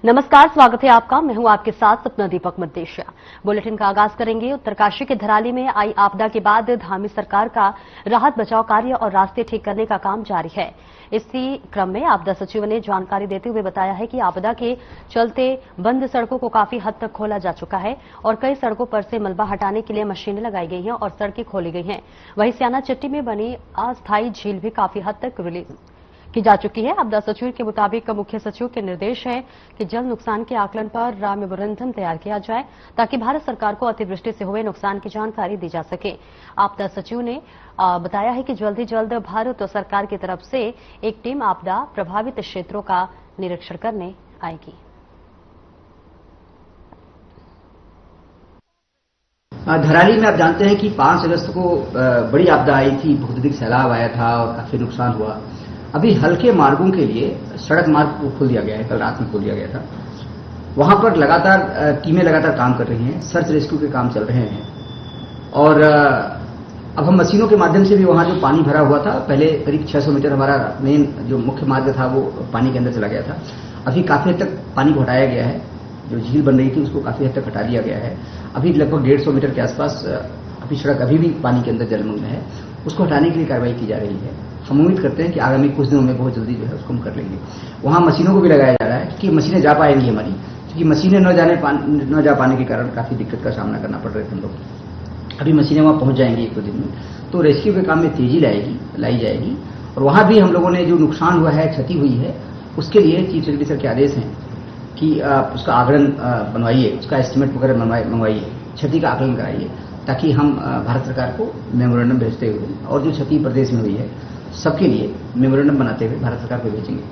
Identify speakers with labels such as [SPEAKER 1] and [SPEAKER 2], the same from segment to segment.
[SPEAKER 1] नमस्कार, स्वागत है आपका। मैं हूं आपके साथ सपना दीपक मद्देशिया। बुलेटिन का आगाज करेंगे। उत्तरकाशी के धराली में आई आपदा के बाद धामी सरकार का राहत बचाव कार्य और रास्ते ठीक करने का काम जारी है। इसी क्रम में आपदा सचिव ने जानकारी देते हुए बताया है कि आपदा के चलते बंद सड़कों को काफी हद तक खोला जा चुका है और कई सड़कों पर से मलबा हटाने के लिए मशीनें लगाई गई हैं और सड़कें खोली गई हैं। वहीं स्याना चिट्टी में बनी अस्थायी झील भी काफी हद तक रिलीज की जा चुकी है। आपदा सचिव के मुताबिक मुख्य सचिव के निर्देश है कि जल नुकसान के आकलन पर मेमोरेंडम तैयार किया जाए ताकि भारत सरकार को अतिवृष्टि से हुए नुकसान की जानकारी दी जा सके। आपदा सचिव ने बताया है कि जल्द ही जल्द भारत सरकार की तरफ से एक टीम आपदा प्रभावित क्षेत्रों का निरीक्षण करने आएगी।
[SPEAKER 2] धराली में आप जानते हैं कि 5 अगस्त को बड़ी आपदा आई थी, बहुत अधिक सैलाब आया था और काफी नुकसान हुआ। अभी हल्के मार्गों के लिए सड़क मार्ग को खोल दिया गया है, कल रात में खोल दिया गया था। वहां पर लगातार टीमें लगातार काम कर रही हैं, सर्च रेस्क्यू के काम चल रहे हैं और अब हम मशीनों के माध्यम से भी वहां जो पानी भरा हुआ था, पहले करीब 600 मीटर हमारा मेन जो मुख्य मार्ग था वो पानी के अंदर चला गया था। अभी काफी हद तक पानी को हटाया गया है, जो झील बन रही थी उसको काफी हद तक हटा लिया गया है। अभी लगभग 150 मीटर के आसपास अभी सड़क अभी भी पानी के अंदर जलमग्न है, उसको हटाने के लिए कार्रवाई की जा रही है। हम उम्मीद करते हैं कि आगामी कुछ दिनों में बहुत जल्दी जो है उसको हम कर लेंगे। वहां मशीनों को भी लगाया जा रहा है कि मशीनें जा पाएंगी हमारी, क्योंकि मशीनें न जा पाने के कारण काफी दिक्कत का सामना करना पड़ रहा है हम लोग। अभी मशीनें वहां पहुंच जाएंगी 1-2 दिन में, तो रेस्क्यू के काम में तेजी लाई जाएगी। और वहां भी हम लोगों ने जो नुकसान हुआ है, क्षति हुई है, उसके लिए चीफ सेक्रेटरी सर के आदेश हैं कि उसका आकलन बनवाइए, उसका एस्टिमेट वगैरह मंगवाइए, क्षति का आकलन कराइए, ताकि हम भारत सरकार को मेमोरेंडम भेजते हुए और जो क्षति प्रदेश में हुई है सबके लिए मेमोरेंडम बनाते हुए भारत सरकार को भेजेंगे।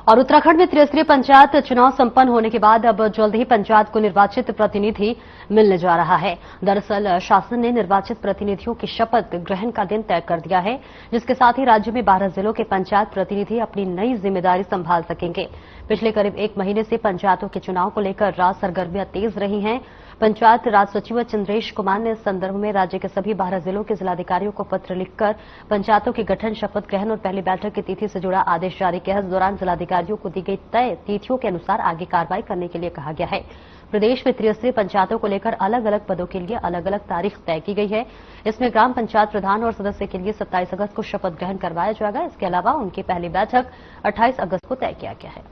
[SPEAKER 1] और उत्तराखंड में त्रिस्तरीय पंचायत चुनाव संपन्न होने के बाद अब जल्द ही पंचायत को निर्वाचित प्रतिनिधि मिलने जा रहा है। दरअसल शासन ने निर्वाचित प्रतिनिधियों की शपथ ग्रहण का दिन तय कर दिया है, जिसके साथ ही राज्य में 12 जिलों के पंचायत प्रतिनिधि अपनी नई जिम्मेदारी संभाल सकेंगे। पिछले करीब 1 महीने से पंचायतों के चुनाव को लेकर राज सरगर्मियां तेज रही हैं। पंचायत राज सचिव चंद्रेश कुमार ने इस संदर्भ में राज्य के सभी 12 जिलों के जिलाधिकारियों को पत्र लिखकर पंचायतों के गठन, शपथ ग्रहण और पहली बैठक की तिथि से जुड़ा आदेश जारी किया है। इस दौरान जिलाधिकारियों को दी गई तय तिथियों के अनुसार आगे कार्रवाई करने के लिए कहा गया है। प्रदेश में त्रिस्तरीय पंचायतों को लेकर अलग अलग पदों के लिए अलग अलग तारीख तय की गई है। इसमें ग्राम पंचायत प्रधान और सदस्य के लिए 27 अगस्त को शपथ ग्रहण करवाया जाएगा। इसके अलावा उनकी पहली बैठक 28 अगस्त को तय किया गया है।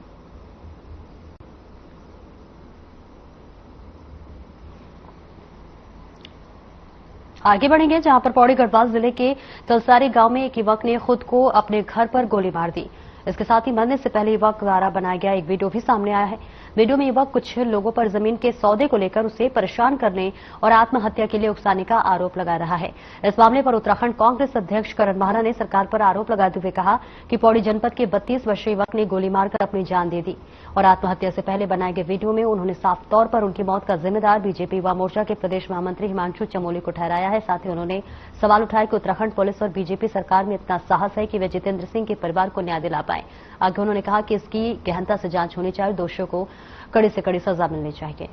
[SPEAKER 1] आगे बढ़ेंगे, जहां पर पौड़ी गढ़वाल जिले के तलसारी गांव में एक युवक ने खुद को अपने घर पर गोली मार दी। इसके साथ ही मरने से पहले युवक द्वारा बनाया गया एक वीडियो भी सामने आया है। वीडियो में युवक कुछ लोगों पर जमीन के सौदे को लेकर उसे परेशान करने और आत्महत्या के लिए उकसाने का आरोप लगा रहा है। इस मामले पर उत्तराखंड कांग्रेस अध्यक्ष करण माहरा ने सरकार पर आरोप लगाते हुए कहा कि पौड़ी जनपद के 32 वर्षीय युवक ने गोली मारकर अपनी जान दे दी और आत्महत्या से पहले बनाए गए वीडियो में उन्होंने साफ तौर पर उनकी मौत का जिम्मेदार बीजेपी युवा मोर्चा के प्रदेश महामंत्री हिमांशु चमोली को ठहराया है। साथ ही उन्होंने सवाल उठाया कि उत्तराखंड पुलिस और बीजेपी सरकार में इतना साहस है कि वे जितेंद्र सिंह के परिवार को न्याय दिला पाए। आगे उन्होंने कहा कि इसकी गहनता से जांच होनी चाहिए, दोषियों को कड़ी से कड़ी सजा मिलनी चाहिए।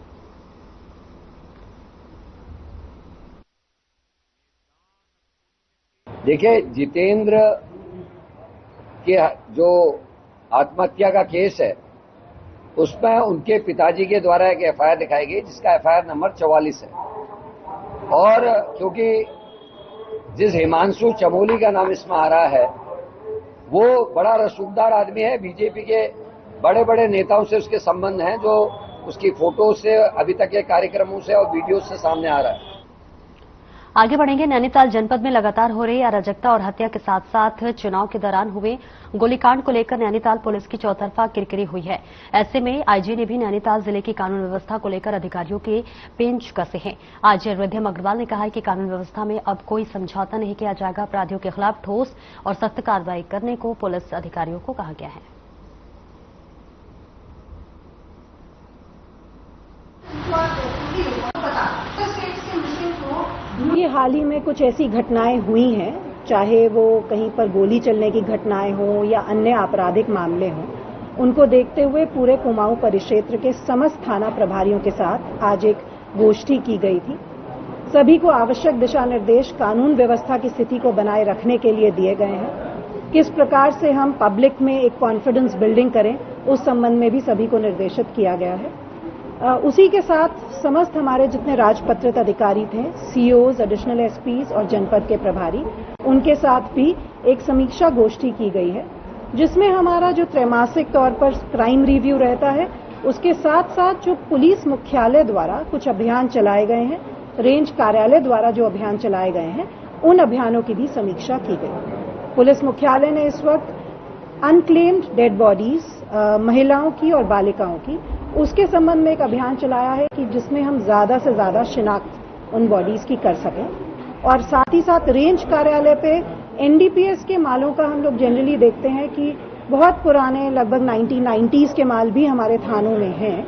[SPEAKER 3] देखिए, जितेंद्र के जो आत्महत्या का केस है उसमें उनके पिताजी के द्वारा एक एफआईआर दिखाई गई, जिसका एफआईआर नंबर 44 है। और क्योंकि जिस हिमांशु चमोली का नाम इसमें आ रहा है वो बड़ा रसूखदार आदमी है, बीजेपी के बड़े बड़े नेताओं से उसके संबंध हैं, जो उसकी फोटो से अभी तक के कार्यक्रमों से और वीडियो से सामने आ रहा है।
[SPEAKER 1] आगे बढ़ेंगे, नैनीताल जनपद में लगातार हो रही अराजकता और हत्या के साथ साथ चुनाव के दौरान हुए गोलीकांड को लेकर नैनीताल पुलिस की चौतरफा किरकिरी हुई है। ऐसे में आईजी ने भी नैनीताल जिले की कानून व्यवस्था को लेकर अधिकारियों के पेंच कसे हैं। आईजी रिद्धिम अग्रवाल ने कहा है कि कानून व्यवस्था में अब कोई समझौता नहीं किया जाएगा। अपराधियों के खिलाफ ठोस और सख्त कार्रवाई करने को पुलिस अधिकारियों को कहा गया है।
[SPEAKER 4] ये हाल ही में कुछ ऐसी घटनाएं हुई हैं, चाहे वो कहीं पर गोली चलने की घटनाएं हों या अन्य आपराधिक मामले हों, उनको देखते हुए पूरे कुमाऊं परिक्षेत्र के समस्त थाना प्रभारियों के साथ आज एक गोष्ठी की गई थी। सभी को आवश्यक दिशा निर्देश कानून व्यवस्था की स्थिति को बनाए रखने के लिए दिए गए हैं। किस प्रकार से हम पब्लिक में एक कॉन्फिडेंस बिल्डिंग करें, उस संबंध में भी सभी को निर्देशित किया गया है। उसी के साथ समस्त हमारे जितने राजपत्रित अधिकारी थे, सीओज, एडिशनल एसपीज और जनपद के प्रभारी, उनके साथ भी एक समीक्षा गोष्ठी की गई है, जिसमें हमारा जो त्रैमासिक तौर पर क्राइम रिव्यू रहता है, उसके साथ साथ जो पुलिस मुख्यालय द्वारा कुछ अभियान चलाए गए हैं, रेंज कार्यालय द्वारा जो अभियान चलाए गए हैं, उन अभियानों की भी समीक्षा की गई। पुलिस मुख्यालय ने इस वक्त अनक्लेम्ड डेड बॉडीज, महिलाओं की और बालिकाओं की, उसके संबंध में एक अभियान चलाया है कि जिसमें हम ज्यादा से ज्यादा शिनाख्त उन बॉडीज की कर सकें। और साथ ही साथ रेंज कार्यालय पे एनडीपीएस के मालों का हम लोग जनरली देखते हैं कि बहुत पुराने, लगभग 1990s के माल भी हमारे थानों में हैं।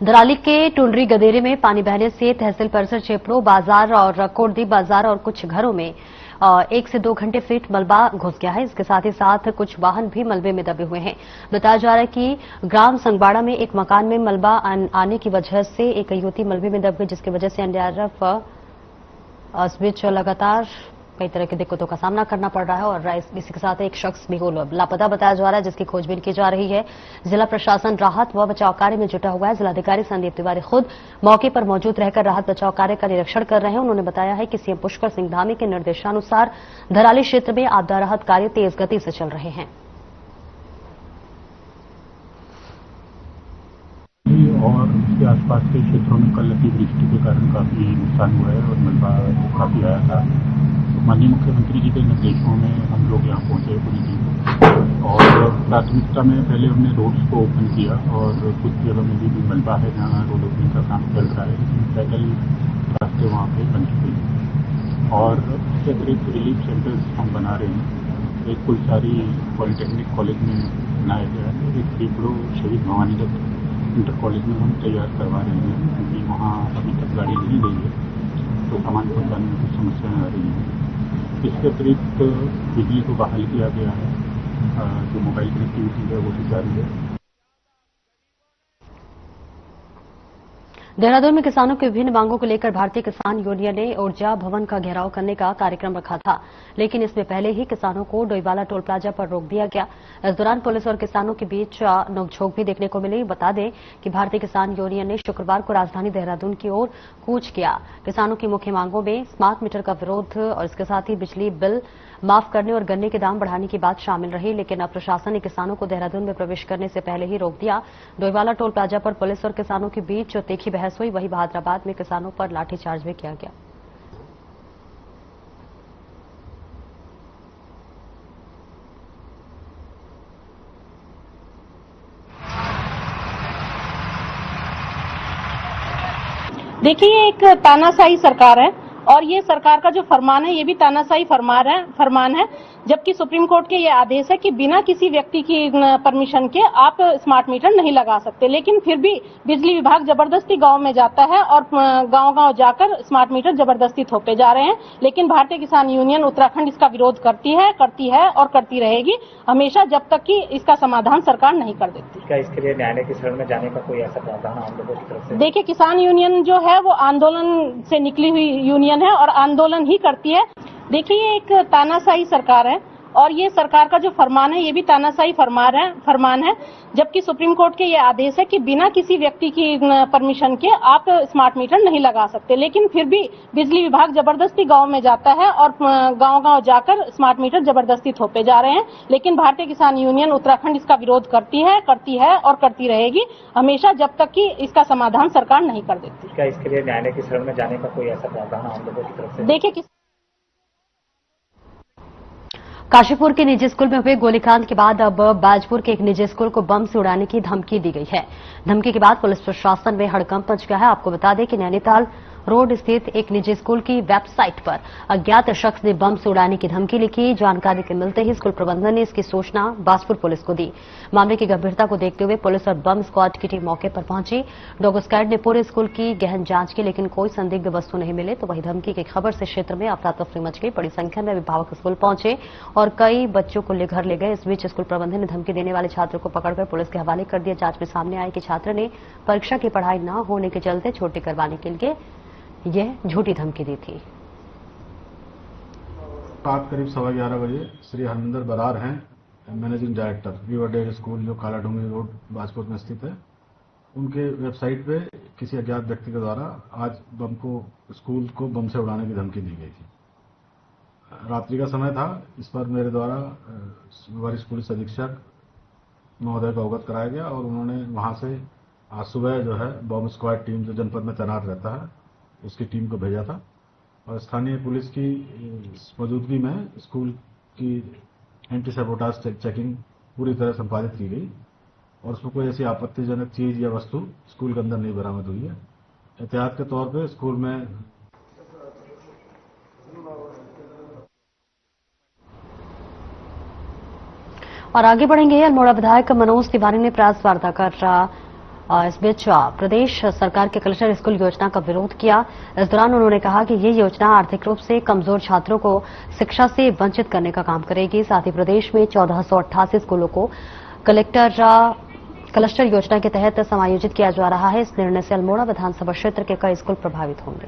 [SPEAKER 1] धराली के टुंडरी गदेरे में पानी बहने से तहसील परिसर चेपड़ो बाजार और कोटदी बाजार और कुछ घरों में 1 से 2 घंटे फीट मलबा घुस गया है। इसके साथ ही साथ कुछ वाहन भी मलबे में दबे हुए हैं। बताया जा रहा है कि ग्राम संगबाड़ा में एक मकान में मलबा आने की वजह से एक युवती मलबे में दब गई, जिसकी वजह से एनडीआरएफ इस बीच लगातार कई तरह की दिक्कतों का सामना करना पड़ रहा है। और इसी के साथ एक शख्स भी लापता बताया जा रहा है, जिसकी खोजबीन की जा रही है। जिला प्रशासन राहत व बचाव कार्य में जुटा हुआ है। जिलाधिकारी संदीप तिवारी खुद मौके पर मौजूद रहकर राहत बचाव कार्य का निरीक्षण कर रहे हैं। उन्होंने बताया है कि सीएम पुष्कर सिंह धामी के निर्देशानुसार धराली क्षेत्र में आपदा राहत कार्य तेज गति से चल रहे हैं।
[SPEAKER 5] और उसके आसपास के क्षेत्रों में कल अतिवृष्टि के कारण काफी नुकसान हुआ है और मलबा काफी आया था। माननीय मुख्यमंत्री जी के निर्देशों में हम लोग यहाँ पहुंचे पूरी टीम, और प्राथमिकता में पहले हमने रोड्स को ओपन किया और कुछ जगह में भी मलबा है जहाँ रोड ओपनिंग का काम चल रहा है, लेकिन पैदल रास्ते वहाँ पे बन चुके हैं। और इसके अतिरिक्त रिलीफ सेंटर्स हम बना रहे हैं। एक कुलसारी पॉलिटेक्निक कॉलेज में बनाया गया है, एक पीपड़ो शहीद भवानी दत्त इंटर कॉलेज में हम तैयार करवा रहे हैं, क्योंकि वहाँ अभी तक गाड़ी नहीं गई है तो सामान पहुँचाने में कुछ समस्याएं आ रही हैं। इसके अतिरिक्त बिजली को बहाल किया गया है, जो मोबाइल कनेक्टिविटी है वो भी जारी है।
[SPEAKER 1] देहरादून में किसानों की विभिन्न मांगों को लेकर भारतीय किसान यूनियन ने ऊर्जा भवन का घेराव करने का कार्यक्रम रखा था, लेकिन इसमें पहले ही किसानों को डोईवाला टोल प्लाजा पर रोक दिया गया। इस दौरान पुलिस और किसानों के बीच नोकझोंक भी देखने को मिली। बता दें कि भारतीय किसान यूनियन ने शुक्रवार को राजधानी देहरादून की ओर कूच किया। किसानों की मुख्य मांगों में स्मार्ट मीटर का विरोध और इसके साथ ही बिजली बिल माफ करने और गन्ने के दाम बढ़ाने की बात शामिल रही, लेकिन अब प्रशासन ने किसानों को देहरादून में प्रवेश करने से पहले ही रोक दिया। डोईवाला टोल प्लाजा पर पुलिस और किसानों के बीच जो तीखी बहस हुई, वही बहादुराबाद में किसानों पर लाठीचार्ज भी किया गया।
[SPEAKER 6] देखिए, ये एक तानाशाही सरकार है और ये सरकार का जो फरमान है ये भी तानाशाही फरमान है, जबकि सुप्रीम कोर्ट के ये आदेश है कि बिना किसी व्यक्ति की परमिशन के आप स्मार्ट मीटर नहीं लगा सकते, लेकिन फिर भी बिजली विभाग जबरदस्ती गांव में जाता है और गांव-गांव जाकर स्मार्ट मीटर जबरदस्ती थोपे जा रहे हैं। लेकिन भारतीय किसान यूनियन उत्तराखंड इसका विरोध करती है और करती रहेगी हमेशा, जब तक कि इसका समाधान सरकार नहीं कर देती।
[SPEAKER 7] क्या इसके लिए न्यायालय की शरण में जाने का कोई ऐसा प्रावधान आप लोगों की तरफ से?
[SPEAKER 6] देखिए, किसान यूनियन जो है वो आंदोलन से निकली हुई यूनियन है और आंदोलन ही करती है। देखिए, ये एक तानाशाही सरकार है और ये सरकार का जो फरमान है ये भी तानाशाही फरमान है, जबकि सुप्रीम कोर्ट के ये आदेश है कि बिना किसी व्यक्ति की परमिशन के आप स्मार्ट मीटर नहीं लगा सकते, लेकिन फिर भी बिजली विभाग जबरदस्ती गांव में जाता है और गांव-गांव जाकर स्मार्ट मीटर जबरदस्ती थोपे जा रहे हैं। लेकिन भारतीय किसान यूनियन उत्तराखंड इसका विरोध करती है और करती रहेगी हमेशा, जब तक कि इसका समाधान सरकार नहीं कर देती।
[SPEAKER 7] क्या इसके लिए न्यायालय की शरण में जाने का कोई ऐसा प्रावधान आप लोगों की तरफ से?
[SPEAKER 6] देखिए,
[SPEAKER 1] काशीपुर के निजी स्कूल में हुए गोलीकांड के बाद अब बाजपुर के एक निजी स्कूल को बम से उड़ाने की धमकी दी गई है। धमकी के बाद पुलिस प्रशासन में हड़कंप मच गया है। आपको बता दें कि नैनीताल रोड स्थित एक निजी स्कूल की वेबसाइट पर अज्ञात शख्स ने बम से उड़ाने की धमकी लिखी। जानकारी के मिलते ही स्कूल प्रबंधन ने इसकी सूचना बाजपुर पुलिस को दी। मामले की गंभीरता को देखते हुए पुलिस और बम स्क्वाड की टीम मौके पर पहुंची। डॉग स्क्वाड ने पूरे स्कूल की गहन जांच की, लेकिन कोई संदिग्ध वस्तु नहीं मिले। तो वही धमकी की खबर से क्षेत्र में अफरा तफरी मच गई। बड़ी संख्या में अभिभावक स्कूल पहुंचे और कई बच्चों को घर ले गए। इस बीच स्कूल प्रबंधन ने धमकी देने वाले छात्र को पकड़कर पुलिस के हवाले कर दिया। जांच में सामने आया कि छात्र ने परीक्षा की पढ़ाई न होने के चलते छुट्टी करवाने के लिए यह झूठी धमकी दी थी।
[SPEAKER 8] रात करीब 11:15 बजे श्री हरमिंदर बरार हैं, मैनेजिंग डायरेक्टर रिवरडेल स्कूल जो काला डूंगरी रोड बाजपुर में स्थित है, उनके वेबसाइट पे किसी अज्ञात व्यक्ति के द्वारा आज स्कूल को बम से उड़ाने की धमकी दी गई थी। रात्रि का समय था। इस पर मेरे द्वारा वरिष्ठ पुलिस अधीक्षक महोदय को अवगत कराया गया और उन्होंने वहां से आज सुबह जो है बॉम्ब स्क्वाड टीम जो जनपद में तैनात रहता है उसकी टीम को भेजा था और स्थानीय पुलिस की मौजूदगी में स्कूल की एंटी सैबोटाज चेकिंग पूरी तरह संपादित की गई और उसमें कोई ऐसी आपत्तिजनक चीज या वस्तु स्कूल के अंदर नहीं बरामद हुई है। एहतियात के तौर पर स्कूल में
[SPEAKER 1] और आगे बढ़ेंगे। अल्मोड़ा विधायक मनोज तिवारी ने प्रेस वार्ता कर इस बीच प्रदेश सरकार के कलस्टर स्कूल योजना का विरोध किया। इस दौरान उन्होंने कहा कि ये योजना आर्थिक रूप से कमजोर छात्रों को शिक्षा से वंचित करने का काम करेगी। साथ ही प्रदेश में 1488 स्कूलों को क्लस्टर योजना के तहत समायोजित किया जा रहा है। इस निर्णय से अल्मोड़ा विधानसभा क्षेत्र के कई स्कूल प्रभावित होंगे।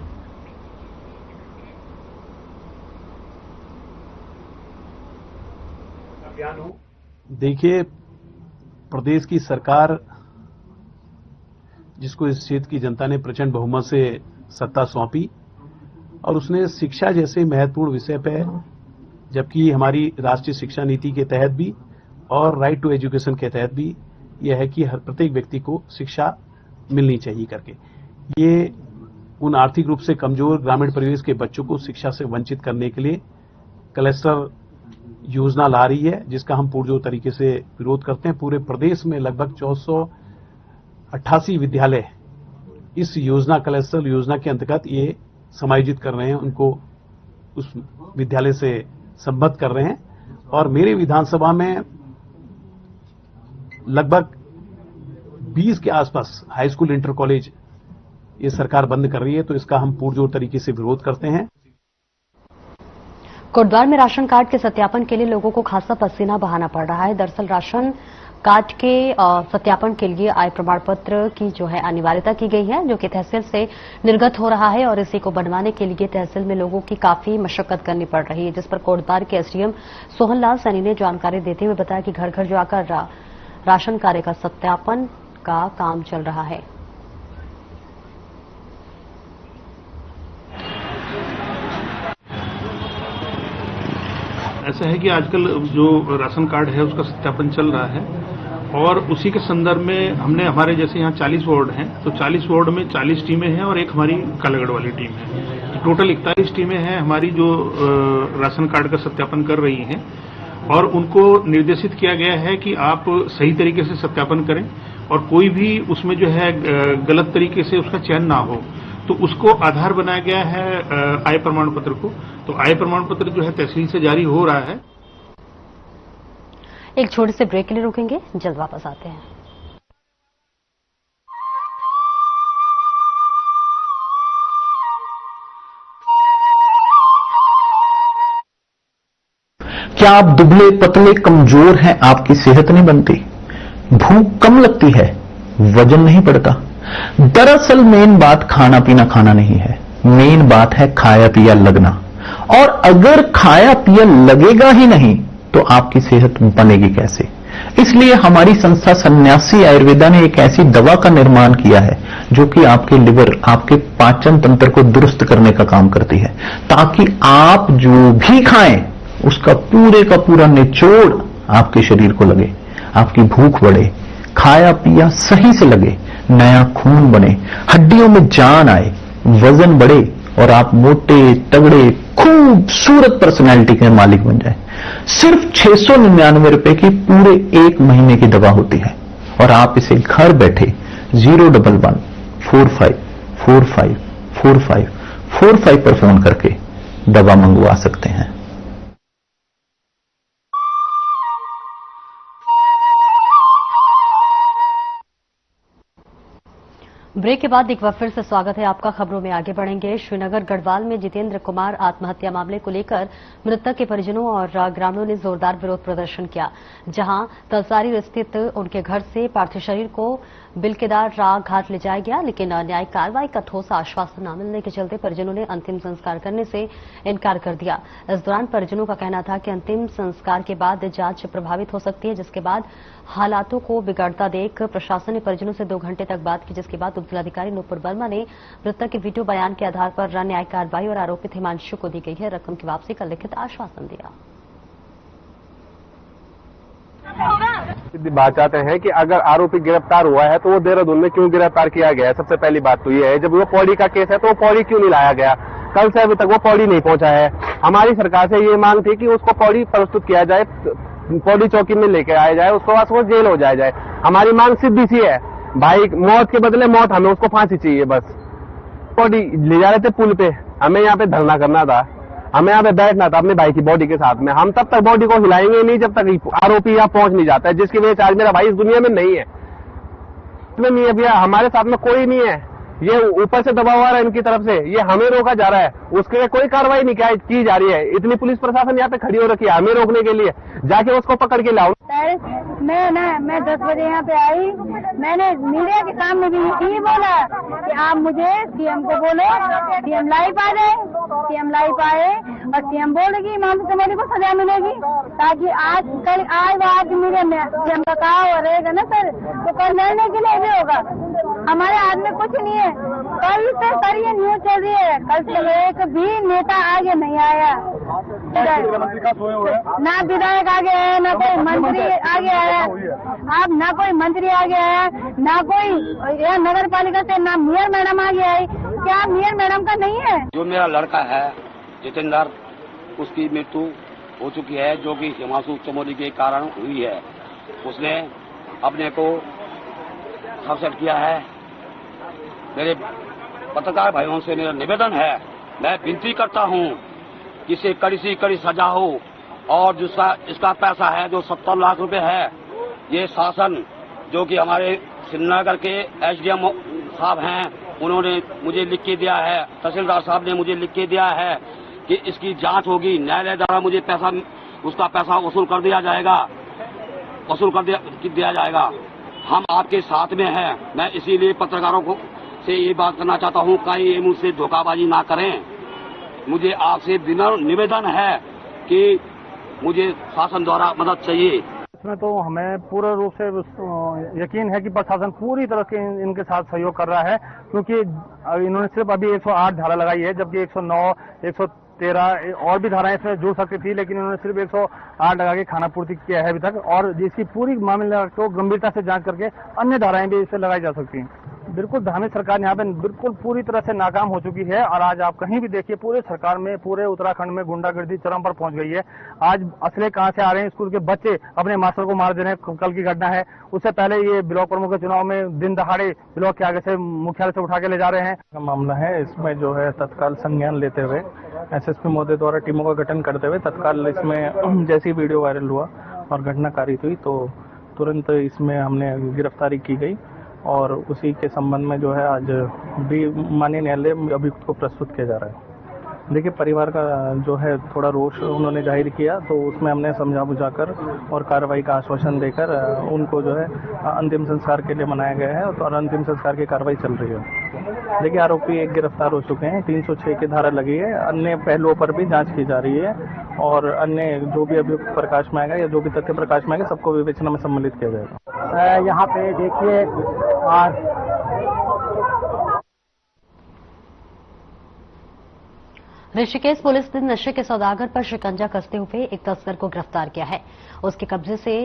[SPEAKER 9] देखिए, प्रदेश की सरकार जिसको इस क्षेत्र की जनता ने प्रचंड बहुमत से सत्ता सौंपी और उसने शिक्षा जैसे महत्वपूर्ण विषय पे, जबकि हमारी राष्ट्रीय शिक्षा नीति के तहत भी और राइट टू एजुकेशन के तहत भी यह है कि हर प्रत्येक व्यक्ति को शिक्षा मिलनी चाहिए करके, ये उन आर्थिक रूप से कमजोर ग्रामीण परिवेश के बच्चों को शिक्षा से वंचित करने के लिए क्लस्टर योजना ला रही है, जिसका हम पुरजोर तरीके से विरोध करते हैं। पूरे प्रदेश में लगभग 488 विद्यालय इस योजना क्लस्टर योजना के अंतर्गत ये समायोजित कर रहे हैं, उनको उस विद्यालय से संबद्ध कर रहे हैं और मेरे विधानसभा में लगभग 20 के आसपास हाई स्कूल इंटर कॉलेज ये सरकार बंद कर रही है, तो इसका हम पुरजोर तरीके से विरोध करते हैं।
[SPEAKER 1] कोटद्वार में राशन कार्ड के सत्यापन के लिए लोगों को खासा पसीना बहाना पड़ रहा है। दरअसल राशन कार्ड के सत्यापन के लिए आय प्रमाण पत्र की जो है अनिवार्यता की गई है, जो कि तहसील से निर्गत हो रहा है और इसी को बनवाने के लिए तहसील में लोगों की काफी मशक्कत करनी पड़ रही है, जिस पर कोटद्वार के एसडीएम सोहनलाल सैनी ने जानकारी देते हुए बताया कि घर घर जाकर राशन कार्ड का सत्यापन का काम चल रहा है।
[SPEAKER 10] ऐसा है कि आजकल जो राशन कार्ड है उसका सत्यापन चल रहा है और उसी के संदर्भ में हमने हमारे जैसे यहाँ 40 वार्ड हैं, तो 40 वार्ड में 40 टीमें हैं और एक हमारी कालागढ़ वाली टीम है। तो टोटल 41 टीमें हैं हमारी जो राशन कार्ड का सत्यापन कर रही हैं और उनको निर्देशित किया गया है कि आप सही तरीके से सत्यापन करें और कोई भी उसमें जो है गलत तरीके से उसका चयन ना हो, तो उसको आधार बनाया गया है आय प्रमाण पत्र को। तो आय प्रमाण पत्र जो है तहसील से जारी हो रहा है।
[SPEAKER 1] एक छोटे से ब्रेक के लिए रुकेंगे, जल्द वापस आते हैं।
[SPEAKER 11] क्या आप दुबले पतले कमजोर हैं, आपकी सेहत नहीं बनती, भूख कम लगती है, वजन नहीं बढ़ता? दरअसल मेन बात खाना पीना खाना नहीं है, मेन बात है खाया पिया लगना। और अगर खाया पिया लगेगा ही नहीं तो आपकी सेहत बनेगी कैसे? इसलिए हमारी संस्था सन्यासी आयुर्वेदा ने एक ऐसी दवा का निर्माण किया है जो कि आपके लिवर, आपके पाचन तंत्र को दुरुस्त करने का काम करती है, ताकि आप जो भी खाएं उसका पूरे का पूरा निचोड़ आपके शरीर को लगे, आपकी भूख बढ़े, खाया पिया सही से लगे, नया खून बने, हड्डियों में जान आए, वजन बढ़े और आप मोटे तगड़े खूबसूरत पर्सनैलिटी के मालिक बन जाए। सिर्फ 699 रुपए की पूरे 1 महीने की दवा होती है और आप इसे घर बैठे 01145454545 पर फोन करके दवा मंगवा सकते हैं।
[SPEAKER 1] ब्रेक के बाद एक बार फिर से स्वागत है आपका। खबरों में आगे बढ़ेंगे। श्रीनगर गढ़वाल में जितेंद्र कुमार आत्महत्या मामले को लेकर मृतक के परिजनों और ग्रामीणों ने जोरदार विरोध प्रदर्शन किया, जहां तलसारी स्थित उनके घर से पार्थिव शरीर को बिलकेदार राग घाट ले जाया गया, लेकिन न्यायिक कार्रवाई का ठोस आश्वासन न मिलने के चलते परिजनों ने अंतिम संस्कार करने से इनकार कर दिया। इस दौरान परिजनों का कहना था कि अंतिम संस्कार के बाद जांच प्रभावित हो सकती है, जिसके बाद हालातों को बिगड़ता देख प्रशासन ने परिजनों से 2 घंटे तक बात की, जिसके बाद जिलाधिकारी नूपुर वर्मा ने मृतक के वीडियो बयान के आधार पर न्यायिक कार्रवाई और आरोपित हिमांशु को दी गई है रकम की वापसी का लिखित आश्वासन दिया।
[SPEAKER 12] बात चाहते हैं कि अगर आरोपी गिरफ्तार हुआ है तो वो देहरादून में क्यों गिरफ्तार किया गया है। सबसे पहली बात तो ये है, जब वो पौड़ी का केस है तो वो पौड़ी क्यों नहीं लाया गया। कल से अभी तक वो पौड़ी नहीं पहुंचा है। हमारी सरकार से ये मांग थी कि उसको पौड़ी प्रस्तुत किया जाए, पौड़ी चौकी में लेकर आया जाए, उसको बाद वो जेल हो जाए। हमारी मांग सीधी सी है भाई, मौत के बदले मौत, हमें उसको फांसी चाहिए बस। बॉडी ले जा रहे थे पुल पे, हमें यहाँ पे धरना करना था, हमें यहाँ पे बैठना था अपने भाई की बॉडी के साथ में। हम तब तक बॉडी को हिलाएंगे नहीं जब तक आरोपी यहाँ पहुंच नहीं जाता है, जिसकी वजह से आज मेरा भाई इस दुनिया में नहीं है। इसमें नहीं है भैया, हमारे साथ में कोई नहीं है। ये ऊपर से दबाव आ रहा है इनकी तरफ से, ये हमें रोका जा रहा है, उसके लिए कोई कार्रवाई नहीं की जा रही है। इतनी पुलिस प्रशासन यहाँ पे खड़ी हो रखी है हमें रोकने के लिए, जाके उसको पकड़ के लाओ।
[SPEAKER 13] मैं 10 बजे यहाँ पे आई, मैंने मीडिया के सामने भी यही बोला कि आप मुझे सीएम को बोलो, सीएम लाइव आ जाए, सीएम लाइव आए और सीएम बोलेगी इमाम कमेटी को सजा मिलेगी, ताकि आज मीडिया में सीएम का कहा रहेगा ना सर, तो कल लड़ने के लिए भी होगा। हमारे हाथ में कुछ नहीं है। कल से सर ये न्यूज चल रही है, कल से एक भी नेता आगे नहीं आया, ना विधायक आगे आया, ना कोई मंत्री आगे आया, आप ना कोई मंत्री आगे आया, ना कोई नगर पालिका से ना मेयर मैडम आगे आई। क्या मेयर मैडम का नहीं है?
[SPEAKER 14] जो मेरा लड़का है जितेंद्र, उसकी मृत्यु हो चुकी है, जो कि हिमांशु चमोली के कारण हुई है। उसने अपने को सुसाइड किया है। मेरे पत्रकार भाइयों से मेरा निवेदन है, मैं विनती करता हूं कि इसे कड़ी से कड़ी सजा हो, और जिसका इसका पैसा है जो 70 लाख रुपए है, ये शासन जो कि हमारे श्रीनगर के एसडीएम साहब हैं, उन्होंने मुझे लिख के दिया है, तहसीलदार साहब ने मुझे लिख के दिया है कि इसकी जांच होगी, न्यायालय द्वारा मुझे उसका पैसा वसूल कर दिया जाएगा। हम आपके साथ में हैं। मैं इसीलिए पत्रकारों को से ये बात करना चाहता हूँ, कहीं ये मुझसे धोखाबाजी ना करें। मुझे आपसे विनम्र निवेदन है कि मुझे शासन द्वारा मदद चाहिए।
[SPEAKER 12] इसमें तो हमें पूर्ण रूप से यकीन है कि प्रशासन पूरी तरह से इनके साथ सहयोग कर रहा है, क्योंकि इन्होंने सिर्फ अभी 108 धारा लगाई है, जबकि 109, 113 और भी धाराएं इसमें जुड़ सकती थी, लेकिन इन्होंने सिर्फ 108 लगा के खाना पूर्ति किया है अभी तक, और जिसकी पूरी मामले को गंभीरता से जांच करके अन्य धाराएं भी इससे लगाई जा सकती हैं। बिल्कुल धार्मिक सरकार यहाँ पे बिल्कुल पूरी तरह से नाकाम हो चुकी है, और आज आप कहीं भी देखिए पूरे सरकार में, पूरे उत्तराखंड में गुंडागर्दी चरम पर पहुंच गई है। आज असले कहां से आ रहे हैं, स्कूल के बच्चे अपने मास्टर को मार दे रहे हैं, कल की घटना है। उससे पहले ये ब्लॉक प्रमुख के चुनाव में दिन दहाड़े ब्लॉक के आगे से मुख्यालय से उठा के ले जा रहे हैं। मामला है, इसमें जो है तत्काल संज्ञान लेते हुए एसएसपी महोदय द्वारा टीमों का गठन करते हुए तत्काल इसमें जैसी वीडियो वायरल हुआ और घटना कारित हुई तो तुरंत इसमें हमने गिरफ्तारी की गई, और उसी के संबंध में जो है आज भी माननीय न्यायालय में अभियुक्त को प्रस्तुत किया जा रहा है। देखिए, परिवार का जो है थोड़ा रोष उन्होंने जाहिर किया, तो उसमें हमने समझा बुझाकर और कार्रवाई का आश्वासन देकर उनको जो है अंतिम संस्कार के लिए मनाया गया है, और अंतिम संस्कार की कार्रवाई चल रही है। देखिए, आरोपी एक गिरफ्तार हो चुके हैं, 306 की धारा लगी है, अन्य पहलुओं पर भी जांच की जा रही है, और अन्य जो भी अभियुक्त प्रकाश में आएगा या जो भी तथ्य प्रकाश में आएगा सबको विवेचना में सम्मिलित किया जाएगा।
[SPEAKER 15] यहाँ पे देखिए आज
[SPEAKER 1] ऋषिकेश पुलिस ने नशे के सौदागर पर शिकंजा कसते हुए एक तस्कर को गिरफ्तार किया है। उसके कब्जे से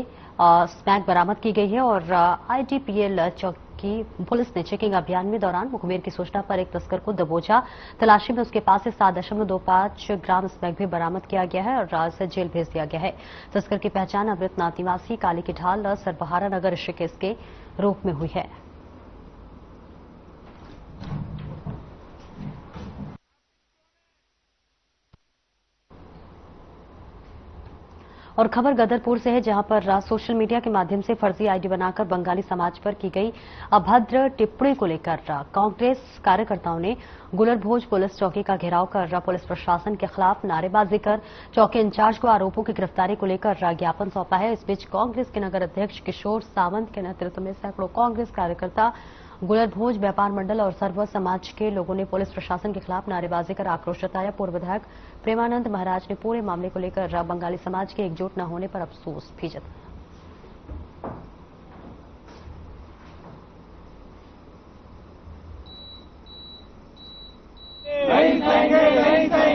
[SPEAKER 1] स्मैक बरामद की गई है, और आईडीपीएल चौकी पुलिस ने चेकिंग अभियान में दौरान मुखबिर की सूचना पर एक तस्कर को दबोचा। तलाशी में उसके पास से 7.25 ग्राम स्मैक भी बरामद किया गया है, और से जेल भेज दिया गया है। तस्कर की पहचान अमृतनाथ निवासी काली की ढाल सरबहारा नगर ऋषिकेश के रूप में हुई है। और खबर गदरपुर से है, जहां पर सोशल मीडिया के माध्यम से फर्जी आईडी बनाकर बंगाली समाज पर की गई अभद्र टिप्पणी को लेकर कांग्रेस कार्यकर्ताओं ने गुलरभोज पुलिस चौकी का घेराव कर पुलिस प्रशासन के खिलाफ नारेबाजी कर चौकी इंचार्ज को आरोपों की गिरफ्तारी को लेकर ज्ञापन सौंपा है। इस बीच कांग्रेस के नगर अध्यक्ष किशोर सावंत के नेतृत्व में सैकड़ों कांग्रेस कार्यकर्ता, गुलरभोज व्यापार मंडल और सर्व समाज के लोगों ने पुलिस प्रशासन के खिलाफ नारेबाजी कर आक्रोश जताया। पूर्व विधायक प्रेमानंद महाराज ने पूरे मामले को लेकर बंगाली समाज के एकजुट न होने पर अफसोस भी जताया।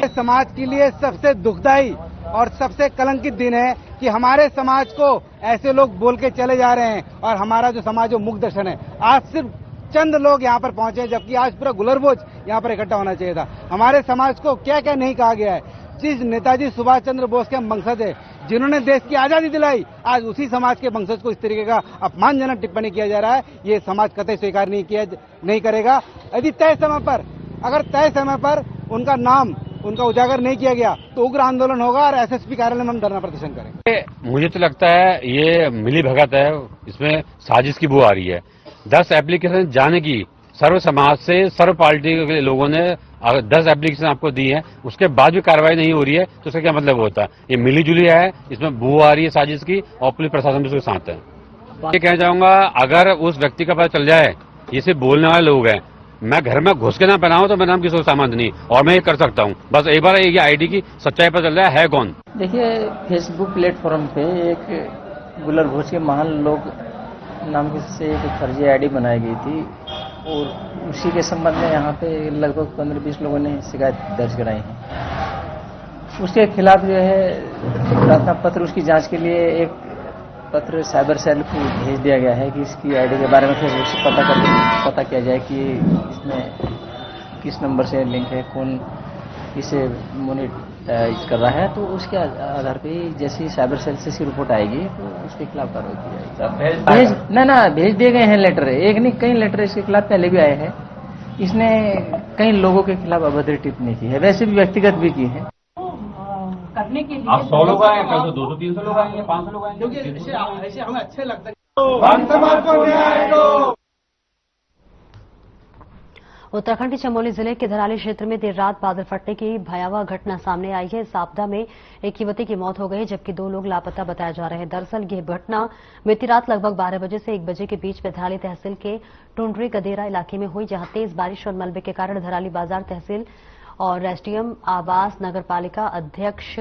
[SPEAKER 15] समाज के लिए सबसे दुखदाई और सबसे कलंकित दिन है कि हमारे समाज को ऐसे लोग बोल के चले जा रहे हैं और हमारा जो समाज वो मुख दर्शन है। आज सिर्फ चंद लोग यहाँ पर पहुंचे, जबकि आज पूरा गुलरभोज यहाँ पर इकट्ठा होना चाहिए था। हमारे समाज को क्या क्या नहीं कहा गया है। जिस नेताजी सुभाष चंद्र बोस के वंशज है, जिन्होंने देश की आजादी दिलाई, आज उसी समाज के वंशज को इस तरीके का अपमानजनक टिप्पणी किया जा रहा है। ये समाज कतई स्वीकार नहीं करेगा। यदि अगर तय समय पर उनका नाम उनका उजागर नहीं किया गया तो उग्र आंदोलन होगा और एसएसपी कार्यालय में हम धरना प्रदर्शन करेंगे।
[SPEAKER 16] मुझे तो लगता है ये मिली भगत है, इसमें साजिश की बू आ रही है। 10 एप्लीकेशन जाने की सर्व समाज से सर्व पार्टी के लोगों ने 10 एप्लीकेशन आपको दी है, उसके बाद भी कार्रवाई नहीं हो रही है तो उसका क्या मतलब होता है? ये मिली जुली है, इसमें बू आ रही है साजिश की और पुलिस प्रशासन भी उसके साथ है। ये कहना चाहूंगा, अगर उस व्यक्ति का पता चल जाए ये सिर्फ बोलने वाले लोग हैं, मैं घर में घुस के ना बनाऊं तो मेरा नाम किशोर सामंत नहीं और मैं ये कर सकता हूं। बस एक बार ये आईडी की सच्चाई पता चल रहा है कौन।
[SPEAKER 17] देखिए, फेसबुक प्लेटफॉर्म पे एक गुलरभोज के महान लोग नाम से एक फर्जी आईडी बनाई गई थी और उसी के संबंध में यहाँ पे लगभग 15-20 लोगों ने शिकायत दर्ज कराई है। उसके खिलाफ जो है प्रार्थना पत्र, उसकी जांच के लिए एक पत्र साइबर सेल को भेज दिया गया है कि इसकी आईडी के बारे में फेसबुक से पता किया जाए कि इसमें किस नंबर से लिंक है, कौन इसे मोनिटाइज कर रहा है। तो उसके आधार पे जैसे साइबर सेल से इसकी रिपोर्ट आएगी तो उसके खिलाफ कार्रवाई की जाएगी। भेज दिए गए हैं लेटर, एक नहीं कई लेटर इसके खिलाफ पहले भी आए हैं। इसने कई लोगों के खिलाफ अभद्र टिप्पणी की है, वैसे भी व्यक्तिगत भी की है। करने के लिए
[SPEAKER 16] आप 100 लोग आए, कल तो 200-300 लोग आएंगे, 500 लोग आएंगे,
[SPEAKER 17] क्योंकि ऐसे हमें अच्छे लगता है।
[SPEAKER 1] उत्तराखंड के चमोली जिले के धराली क्षेत्र में देर रात बादल फटने की भयावह घटना सामने आई है। इस आपदा में एक युवती की मौत हो गई, जबकि 2 लोग लापता बताए जा रहे हैं। दरअसल यह घटना बीती रात लगभग 12 बजे से 1 बजे के बीच में धराली तहसील के टुंडरी गदेरा इलाके में हुई, जहां तेज बारिश और मलबे के कारण धराली बाजार तहसील और एसडीएम आवास नगर पालिका अध्यक्ष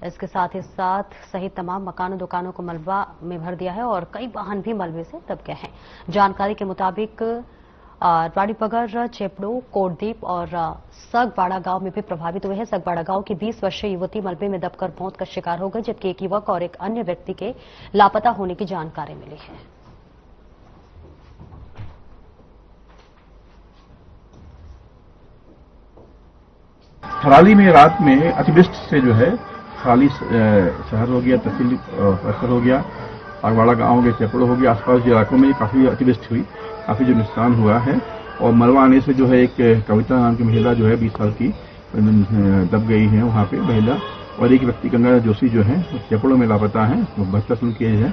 [SPEAKER 1] इसके साथ ही सहित तमाम मकानों दुकानों को मलबा में भर दिया है और कई वाहन भी मलबे से दब गए हैं। जानकारी के मुताबिक राड़ीपगर, चेपड़ो, कोटदीप और सगबाड़ा गांव में भी प्रभावित हुए हैं। सगबाड़ा गांव की 20 वर्षीय युवती मलबे में दबकर मौत का शिकार हो गई, जबकि एक युवक और एक अन्य व्यक्ति के लापता होने की जानकारी मिली है।
[SPEAKER 18] थराली में रात में अतिवृष्टि से जो है थराली शहर हो गया, तहसील परिसर हो गया, आगवाड़ा गांव के चेपड़ो हो गया, आसपास के इलाकों में काफी अतिवृष्टि हुई, काफी जो नुकसान हुआ है। और मलबा आने से जो है एक कविता नाम की महिला जो है 20 साल की दब गई है वहां पे महिला, और एक व्यक्ति गंगा जोशी जो है चेपड़ो में लापता है, 72 साल की एज है।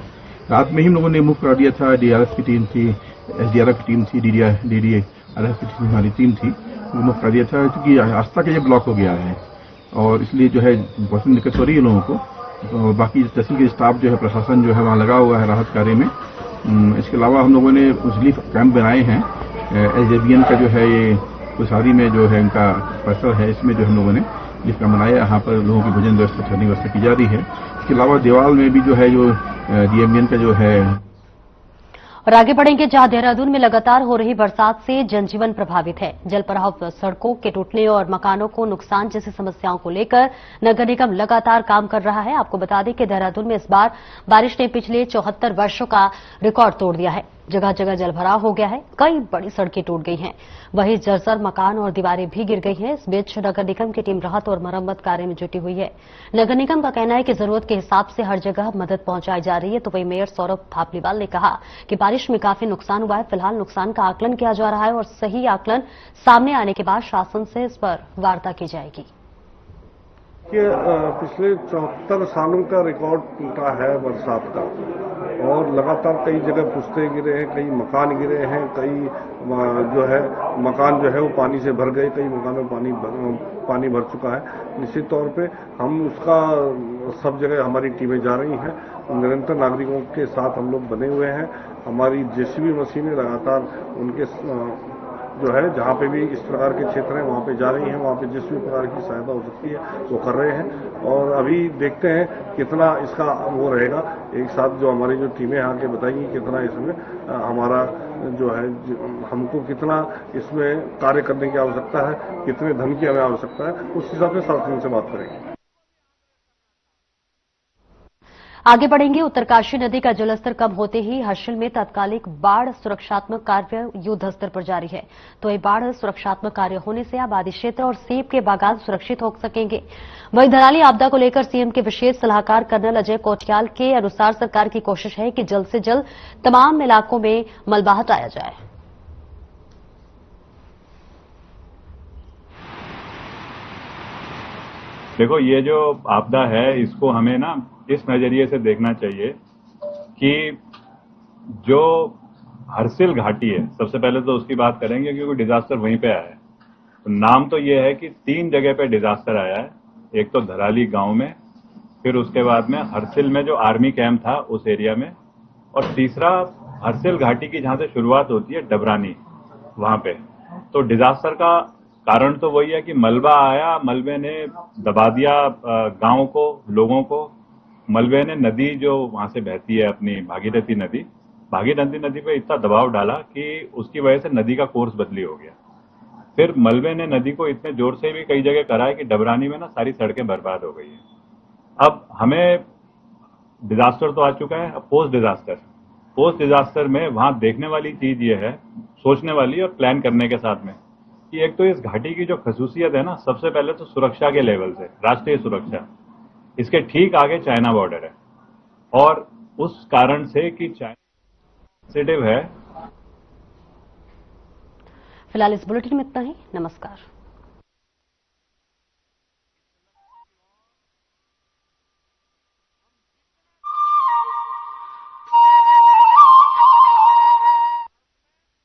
[SPEAKER 18] रात में ही हम लोगों ने मूव करा दिया था, डीआरएफ की टीम थी, एसडीआरएफ की टीम थी, डीडीआरएफ की हमारी टीम थी, मूव कर दिया था क्योंकि रास्ता के ये ब्लॉक हो गया है और इसलिए जो है बहुत दिक्कत हो रही है लोगों को। और बाकी तहसील के स्टाफ जो है, प्रशासन जो है वहाँ लगा हुआ है राहत कार्य में। इसके अलावा हम लोगों ने रिलीफ कैंप बनाए हैं। एसजेबीएन का जो है ये कुसारी में जो है इनका परिसर है, इसमें जो हम लोगों ने रिलीफ कैंप बनाया, यहाँ पर लोगों की भोजन व्यवस्था, ठहरने व्यवस्था की जा रही है। इसके अलावा देवाल में भी जो है जो डीएमएन का जो है।
[SPEAKER 1] और आगे बढ़ेंगे, जहां देहरादून में लगातार हो रही बरसात से जनजीवन प्रभावित है। जलभराव, सड़कों के टूटने और मकानों को नुकसान जैसी समस्याओं को लेकर नगर निगम लगातार काम कर रहा है। आपको बता दें कि देहरादून में इस बार बारिश ने पिछले 74 वर्षों का रिकॉर्ड तोड़ दिया है। जगह जगह जलभराव हो गया है, कई बड़ी सड़कें टूट गई हैं, वहीं जर्जर मकान और दीवारें भी गिर गई हैं। इस बीच नगर निगम की टीम राहत और मरम्मत कार्य में जुटी हुई है। नगर निगम का कहना है कि जरूरत के हिसाब से हर जगह मदद पहुंचाई जा रही है। तो वहीं मेयर सौरभ थापलीवाल ने कहा कि बारिश में काफी नुकसान हुआ है, फिलहाल नुकसान का आकलन किया जा रहा है और सही आकलन सामने आने के बाद शासन से इस पर वार्ता की जाएगी।
[SPEAKER 19] कि पिछले 74 सालों का रिकॉर्ड टूटा है बरसात का, और लगातार कई जगह पुश्ते गिरे हैं, कई मकान गिरे हैं, कई जो है मकान जो है वो पानी से भर गए, कई मकानों में पानी भर चुका है। निश्चित तौर पे हम उसका सब जगह हमारी टीमें जा रही हैं, निरंतर नागरिकों के साथ हम लोग बने हुए हैं। हमारी जेसीबी मशीनें लगातार उनके जो है जहाँ पे भी इस प्रकार के क्षेत्र हैं वहाँ पे जा रही हैं, वहाँ पे जिस भी प्रकार की सहायता हो सकती है वो कर रहे हैं। और अभी देखते हैं कितना इसका वो रहेगा, एक साथ जो हमारी जो टीमें आके बताएंगी कितना इसमें हमारा जो है हमको कितना इसमें कार्य करने की आवश्यकता है, कितने धन की हमें आवश्यकता है, उस हिसाब से सार्वजनिक से बात करेंगे।
[SPEAKER 1] आगे बढ़ेंगे। उत्तरकाशी नदी का जलस्तर कम होते ही हर्षिल में तात्कालिक बाढ़ सुरक्षात्मक कार्य युद्ध स्तर पर जारी है। तो ये बाढ़ सुरक्षात्मक कार्य होने से आबादी क्षेत्र और सेब के बागान सुरक्षित हो सकेंगे। वहीं धराली आपदा को लेकर सीएम के विशेष सलाहकार कर्नल अजय कोटियाल के अनुसार सरकार की कोशिश है कि जल्द से जल्द तमाम इलाकों में मलबा हटाया जाए।
[SPEAKER 20] देखो, ये जो आपदा है इसको हमें ना इस नजरिए से देखना चाहिए कि जो हर्षिल घाटी है, सबसे पहले तो उसकी बात करेंगे क्योंकि डिजास्टर वहीं पे आया है। तो नाम तो ये है कि 3 जगह पे डिजास्टर आया है, एक तो धराली गांव में, फिर उसके बाद में हर्षिल में जो आर्मी कैंप था उस एरिया में, और तीसरा हर्षिल घाटी की जहां से शुरुआत होती है डबरानी, वहां पे। तो डिजास्टर का कारण तो वही है कि मलबा आया, मलबे ने दबा दिया गांव को, लोगों को। मलबे ने नदी जो वहां से बहती है अपनी भागीरथी नदी पे इतना दबाव डाला कि उसकी वजह से नदी का कोर्स बदली हो गया। फिर मलबे ने नदी को इतने जोर से भी कई जगह करा है कि डबरानी में ना सारी सड़कें बर्बाद हो गई है। अब हमें डिजास्टर तो आ चुका है, अब पोस्ट डिजास्टर में वहां देखने वाली चीज ये है, सोचने वाली और प्लान करने के साथ में, कि एक तो इस घाटी की जो खसूसियत है ना, सबसे पहले तो सुरक्षा के लेवल से, राष्ट्रीय सुरक्षा, इसके ठीक आगे चाइना बॉर्डर है, और उस कारण से कि चाइना सेंसिटिव है।
[SPEAKER 1] फिलहाल इस बुलेटिन में इतना ही। नमस्कार।